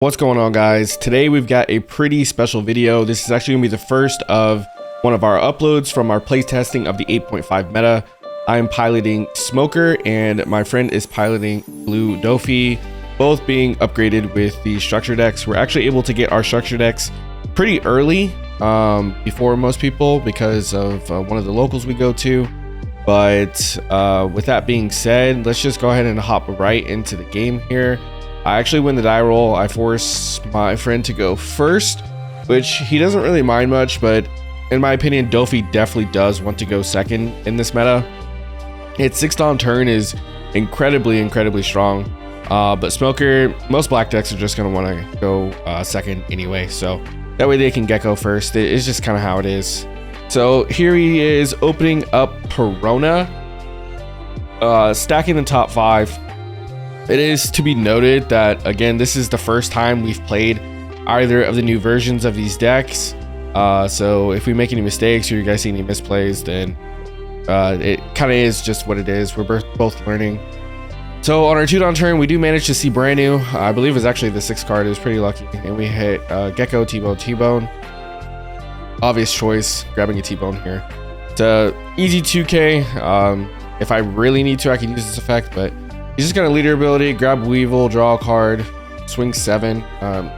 What's going on, guys? Today we've got a pretty special video. This is actually gonna be the first of one of our uploads from our playtesting of the 8.5 meta. I'm piloting Smoker and my friend is piloting Blue Dofi, both being upgraded with the structure decks. We're actually able to get our structure decks pretty early, before most people because of one of the locals we go to. But with that being said, let's just go ahead and hop right into the game here. I actually win the die roll. I force my friend to go first, which he doesn't really mind much, but in my opinion, Dofi definitely does want to go second in this meta. Its 6-on turn is incredibly strong, but Smoker, most black decks are just going to want to go second anyway, so that way they can Gecko first. It's just kind of how it is. So here he is opening up Perona, stacking the top 5. It is to be noted that, again, this is the first time we've played either of the new versions of these decks. So if we make any mistakes or you guys see any misplays, then it kind of is just what it is. We're both learning. So on our 2-down turn, we do manage to see brand new. I believe it's actually the 6th card. It was pretty lucky. And we hit Gecko, T-Bone, T-Bone. Obvious choice, grabbing a T-Bone here. It's a easy 2K. If I really need to, I can use this effect, but he's just gonna leader ability, grab Weevil, draw a card, swing 7.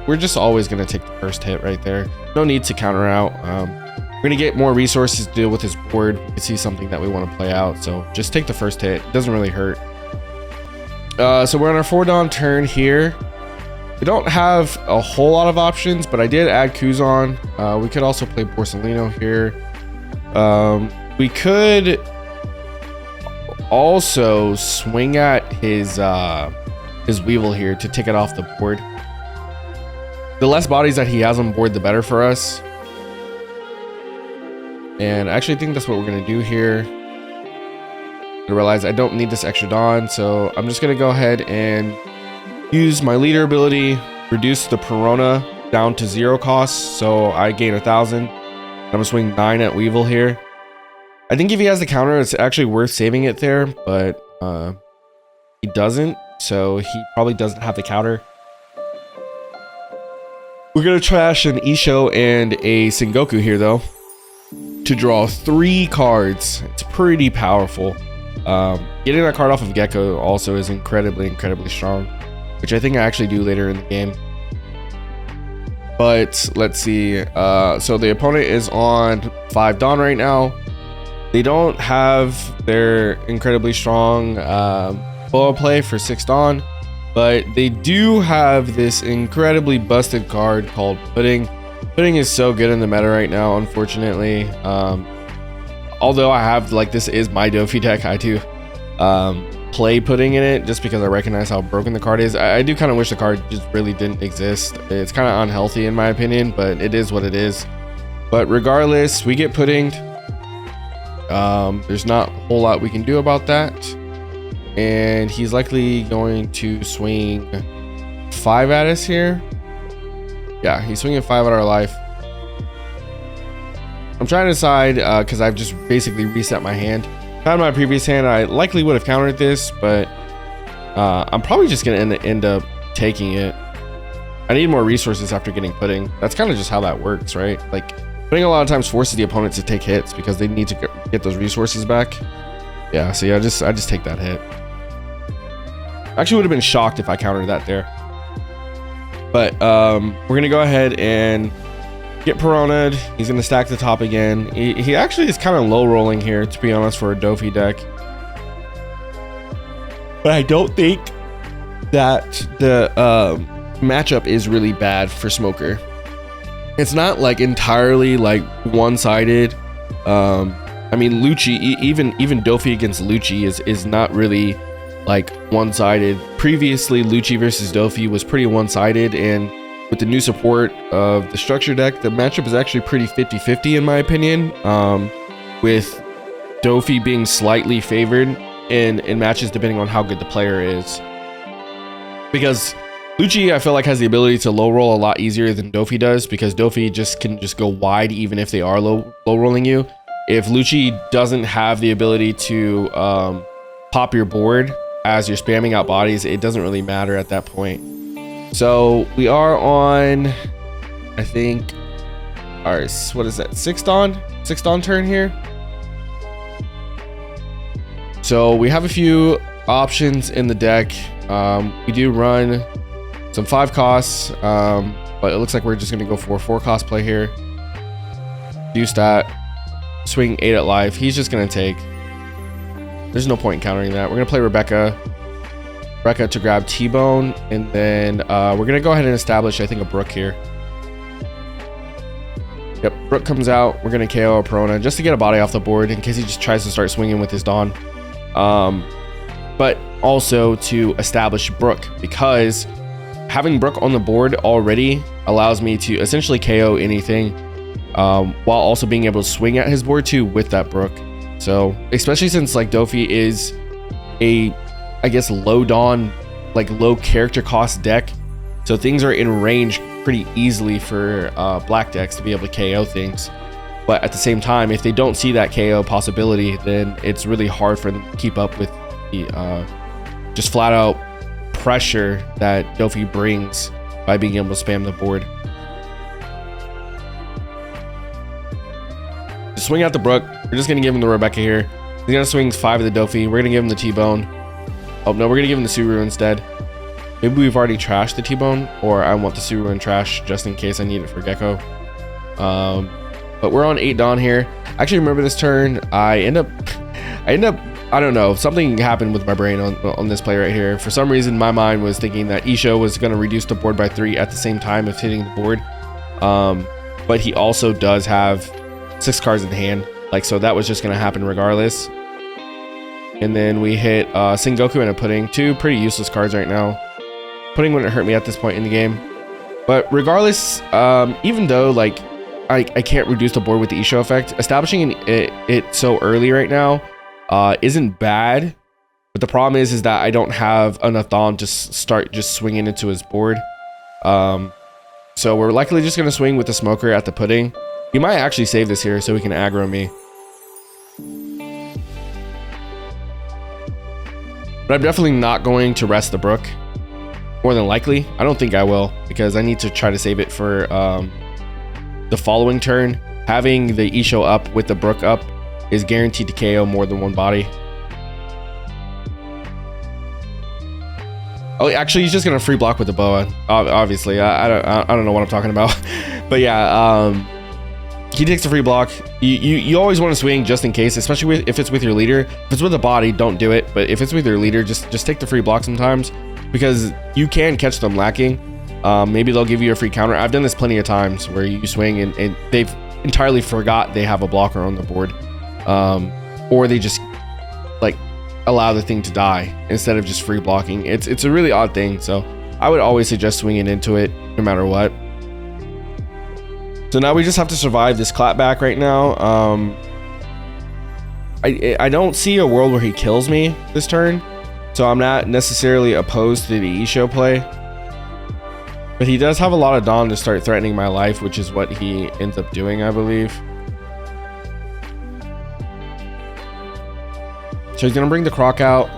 We're just always gonna take the first hit right there. No need to counter out. We're gonna get more resources to deal with his board. We can see something that we want to play out, so just take the first hit. It doesn't really hurt. So we're on our 4-down turn here. We don't have a whole lot of options, but I did add Kuzan. We could also play Borsalino here. We could also swing at his Weevil here to take it off the board. The less bodies that he has on board, the better for us. And I actually think that's what we're gonna do here. I realize I don't need this extra Dawn, so I'm just gonna go ahead and use my leader ability, reduce the Perona down to 0 cost, so I gain 1,000. I'm gonna swing 9 at Weevil here. I think if he has the counter, it's actually worth saving it there, but he doesn't, so he probably doesn't have the counter. We're gonna trash an Isho and a Sengoku here though to draw 3 cards. It's pretty powerful. Getting that card off of Gecko also is incredibly strong, which I think I actually do later in the game. But let's see. So the opponent is on 5 Dawn right now. They don't have their incredibly strong Boa play for 6 Dawn, but they do have this incredibly busted card called Pudding. Pudding is so good in the meta right now, unfortunately. Although I have, like, this is my Dofi deck, I do play Pudding in it just because I recognize how broken the card is. I do kind of wish the card just really didn't exist. It's kind of unhealthy in my opinion, but it is what it is. But regardless, we get Puddinged. There's not a whole lot we can do about that, and he's likely going to swing 5 at us here. Yeah, he's swinging 5 at our life. I'm trying to decide because I've just basically reset my hand. Found my previous hand, I likely would have countered this, but I'm probably just gonna end up taking it. I need more resources after getting Pudding. That's kind of just how that works, right? Like, Pudding a lot of times forces the opponent to take hits because they need to get those resources back. Yeah, so yeah, I just take that hit. Actually would have been shocked if I countered that there. But we're gonna go ahead and get Perona'd. He's gonna stack the top again. He actually is kind of low rolling here, to be honest, for a Dofi deck. But I don't think that the matchup is really bad for Smoker. It's not like entirely like one-sided. I mean, Lucci, even Dofi against Lucci is not really like one-sided. Previously, Lucci versus Dofi was pretty one-sided, and with the new support of the structure deck, the matchup is actually pretty 50-50 in my opinion, with Dofi being slightly favored in matches depending on how good the player is. Because Lucci, I feel like, has the ability to low roll a lot easier than Dofi does, because Dofi can go wide even if they are low rolling you. If Lucci doesn't have the ability to pop your board as you're spamming out bodies, it doesn't really matter at that point. So we are on, I think, our, what is that, sixth dawn turn here. So we have a few options in the deck. We do run some 5 costs, but it looks like we're just going to go for a 4 cost play here. Do stat, swing 8 at life. He's just going to take. There's no point in countering that. We're going to play Rebecca to grab T-Bone, and then we're going to go ahead and establish, I think, a Brook here. Yep, Brook comes out. We're going to KO a Perona just to get a body off the board in case he just tries to start swinging with his Dawn. But also to establish Brook, because having Brook on the board already allows me to essentially KO anything, while also being able to swing at his board too with that Brook. So especially since like Dofi is a, I guess, low Dawn, like low character cost deck, so things are in range pretty easily for black decks to be able to KO things. But at the same time, if they don't see that KO possibility, then it's really hard for them to keep up with the just flat out pressure that Dofi brings by being able to spam the board. Just swing out the Brook. We're just going to give him the Rebecca here. He's going to swing 5 of the Dofi. We're going to give him the T-Bone. Oh, no, we're going to give him the Suru instead. Maybe we've already trashed the T-Bone, or I want the Suru and trash just in case I need it for Gecko. But we're on 8 Dawn here. I actually remember this turn. I end up, I don't know, something happened with my brain on this play right here. For some reason, my mind was thinking that Isho was going to reduce the board by 3 at the same time of hitting the board. But he also does have 6 cards in hand. Like, so that was just going to happen regardless. And then we hit Sengoku and a Pudding. 2 pretty useless cards right now. Pudding wouldn't hurt me at this point in the game. But regardless, even though like I can't reduce the board with the Isho effect, establishing it so early right now isn't bad. But the problem is that I don't have enough Dawn to start just swinging into his board. So we're likely just going to swing with the Smoker at the Pudding. He might actually save this here so he can aggro me. But I'm definitely not going to rest the Brook. More than likely. I don't think I will, because I need to try to save it for the following turn. Having the Isho up with the Brook up is guaranteed to KO more than one body. Oh, actually, he's just gonna free block with the boa. Obviously, I don't know what I'm talking about, but yeah, he takes the free block. You always want to swing just in case, especially if it's with your leader. If it's with a body, don't do it. But if it's with your leader, just take the free block sometimes, because you can catch them lacking. Maybe they'll give you a free counter. I've done this plenty of times where you swing and they've entirely forgot they have a blocker on the board, or they just like allow the thing to die instead of just free blocking. It's a really odd thing, so I would always suggest swinging into it no matter what. So now we just have to survive this clapback right now. I don't see a world where he kills me this turn, so I'm not necessarily opposed to the Isho play. But he does have a lot of Dawn to start threatening my life, which is what he ends up doing, I believe. So he's gonna bring the Croc out.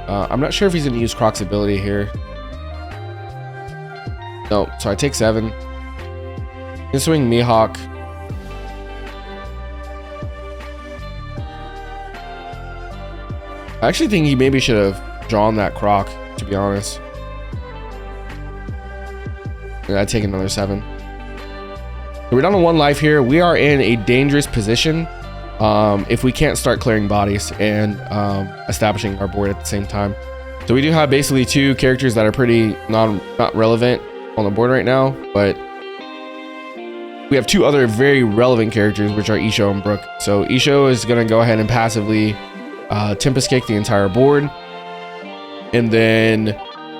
I'm not sure if he's gonna use Croc's ability here. No, so I take 7. Gonna swing Mihawk. I actually think he maybe should have drawn that Croc, to be honest. And I take another 7. So we're down to 1 life here. We are in a dangerous position if we can't start clearing bodies and establishing our board at the same time. So we do have basically 2 characters that are pretty not relevant on the board right now, but we have 2 other very relevant characters, which are Isho and Brook. So Isho is going to go ahead and passively Tempest Kick the entire board. And then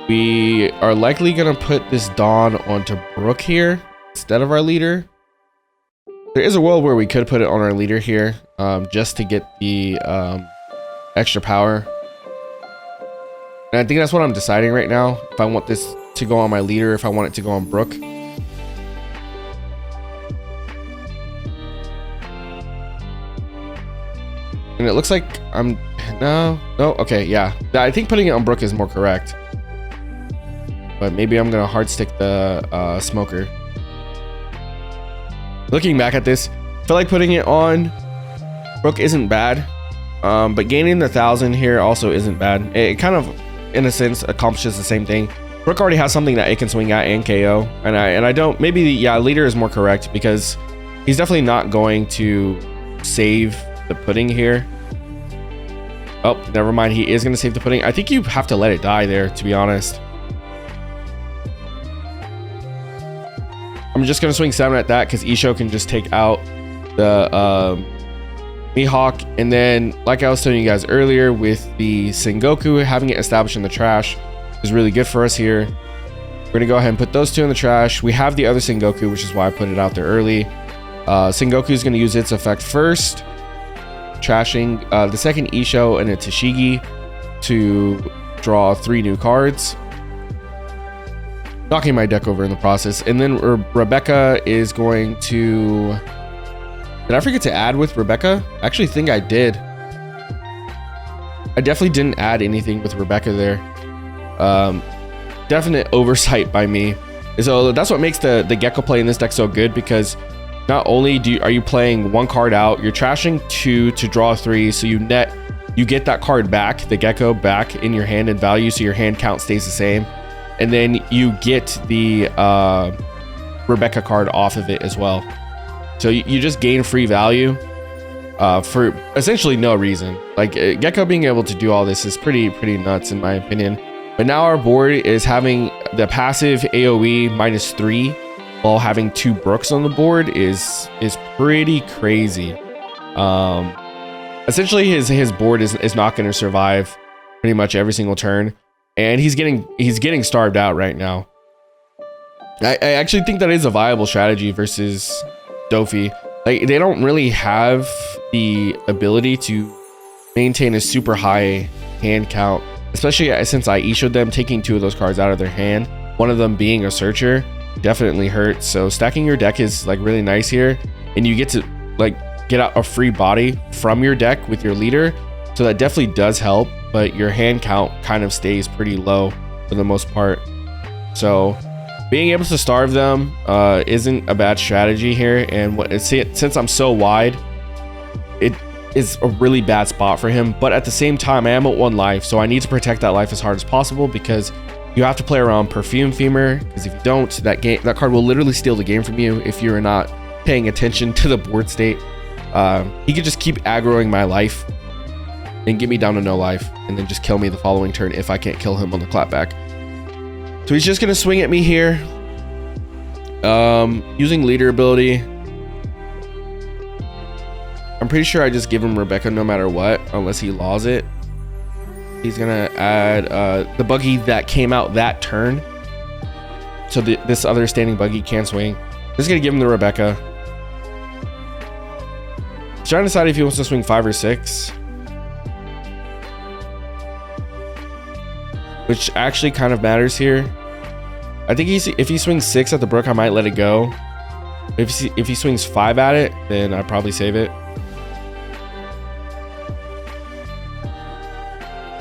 we are likely going to put this Dawn onto Brook here instead of our leader. There is a world where we could put it on our leader here, just to get the extra power. And I think that's what I'm deciding right now. If I want this to go on my leader, if I want it to go on Brook. And it looks like no, okay, yeah. I think putting it on Brook is more correct. but maybe I'm gonna hard stick the smoker. Looking back at this, I feel like putting it on Brook isn't bad, but gaining the 1,000 here also isn't bad. It kind of, in a sense, accomplishes the same thing. Brook already has something that it can swing at and KO, and I don't. Maybe yeah, leader is more correct because he's definitely not going to save the pudding here. Oh, never mind. He is going to save the pudding. I think you have to let it die there, to be honest. I'm just going to swing 7 at that because Isho can just take out the Mihawk. And then, like I was telling you guys earlier, with the Sengoku, having it established in the trash is really good for us here. We're going to go ahead and put those 2 in the trash. We have the other Sengoku, which is why I put it out there early. Sengoku is going to use its effect first, trashing the second Isho and a Tashigi to draw 3 new cards, knocking my deck over in the process. And then Rebecca is going to... Did I forget to add with Rebecca? I actually think I did. I definitely didn't add anything with Rebecca there. Definite oversight by me. So that's what makes the Gecko play in this deck so good, because not only are you playing 1 card out, you're trashing 2 to draw 3, so you get that card back, the Gecko, back in your hand in value, so your hand count stays the same. And then you get the Rebecca card off of it as well. So you just gain free value for essentially no reason. Like Gecko being able to do all this is pretty nuts in my opinion. But now our board is having the passive AoE -3 while having 2 Brooks on the board is pretty crazy. Essentially his board is not going to survive pretty much every single turn. And he's getting starved out right now. I actually think that is a viable strategy versus Dofi. Like they don't really have the ability to maintain a super high hand count, especially since I Isho'd them, taking 2 of those cards out of their hand. One of them being a Searcher definitely hurts. So stacking your deck is like really nice here, and you get to like get out a free body from your deck with your leader. So that definitely does help. But your hand count kind of stays pretty low for the most part. So being able to starve them isn't a bad strategy here. And since I'm so wide, it is a really bad spot for him. But at the same time, I am at 1 life, so I need to protect that life as hard as possible, because you have to play around Perfume Femur, because if you don't, that card will literally steal the game from you if you're not paying attention to the board state. He could just keep aggroing my life and get me down to no life, and then just kill me the following turn if I can't kill him on the clapback. So he's just gonna swing at me here, using leader ability. I'm pretty sure I just give him Rebecca no matter what, unless he laws it. He's gonna add the buggy that came out that turn, so this other standing buggy can't swing. Just gonna give him the Rebecca. He's trying to decide if he wants to swing 5 or 6. Which actually kind of matters here. I think if he swings 6 at the Brook, I might let it go. If he swings 5 at it, then I'd probably save it.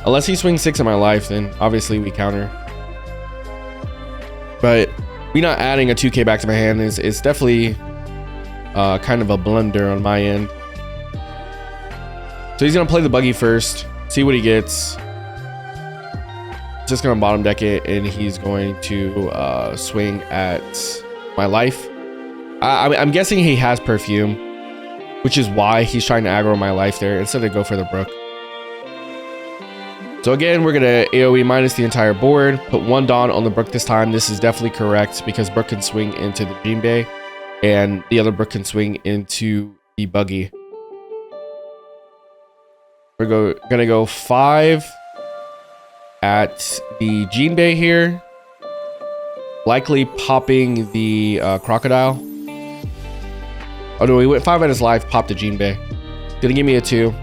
Unless he swings 6 at my life, then obviously we counter. But me not adding a 2k back to my hand is definitely kind of a blunder on my end. So he's gonna play the buggy first, see what he gets. Just gonna bottom deck it, and he's going to swing at my life. I'm guessing he has Perfume, which is why he's trying to aggro my life there instead of go for the Brook. So again, we're gonna AoE minus the entire board, put 1 Dawn on the Brook this time. This is definitely correct because Brook can swing into the Jinbei, and the other Brook can swing into the buggy. We're gonna go 5 at the Jinbei here, likely popping the crocodile. Oh no, he went 5 at his life, popped the Jinbei. Gonna give me a 2.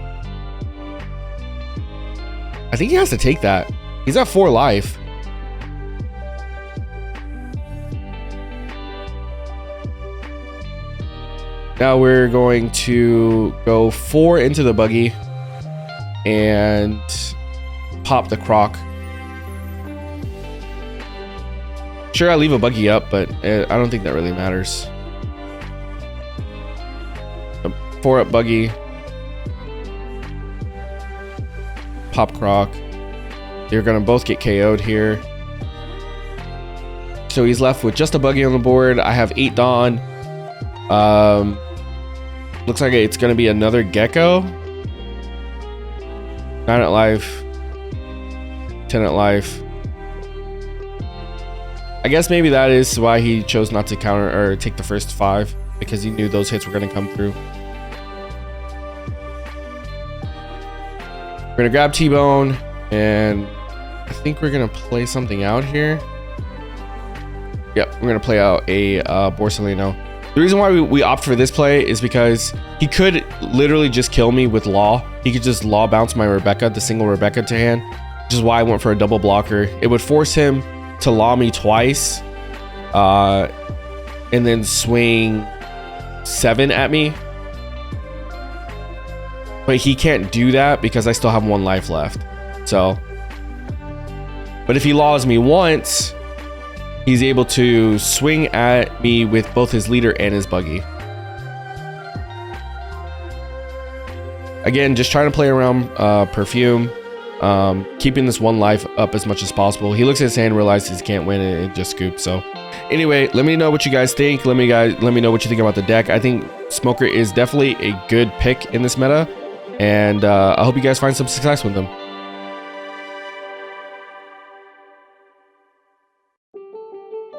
I think he has to take that. He's at 4 life. Now we're going to go 4 into the buggy and pop the croc. Sure, I leave a buggy up, but I don't think that really matters. A 4-up buggy. Pop Croc. You're gonna both get KO'd here. So he's left with just a buggy on the board. I have 8 Dawn. Looks like it's gonna be another Gecko. 9 at life. 10 at life. I guess maybe that is why he chose not to counter or take the first 5, because he knew those hits were gonna come through. We're gonna grab T-Bone, and I think we're gonna play something out here. Yep, we're gonna play out a Borsalino. The reason why we opt for this play is because he could literally just kill me with Law. He could just Law bounce my Rebecca, the single Rebecca to hand, which is why I went for a double blocker. It would force him to Law me twice, and then swing 7 at me. But he can't do that because I still have 1 life left. So, but if he Laws me once, he's able to swing at me with both his leader and his buggy. Again, just trying to play around Perfume, keeping this 1 life up as much as possible. He looks at his hand, realizes he can't win it, and just scoops. So anyway, let me know what you guys think. Let me know what you think about the deck. I think Smoker is definitely a good pick in this meta, and I hope you guys find some success with them.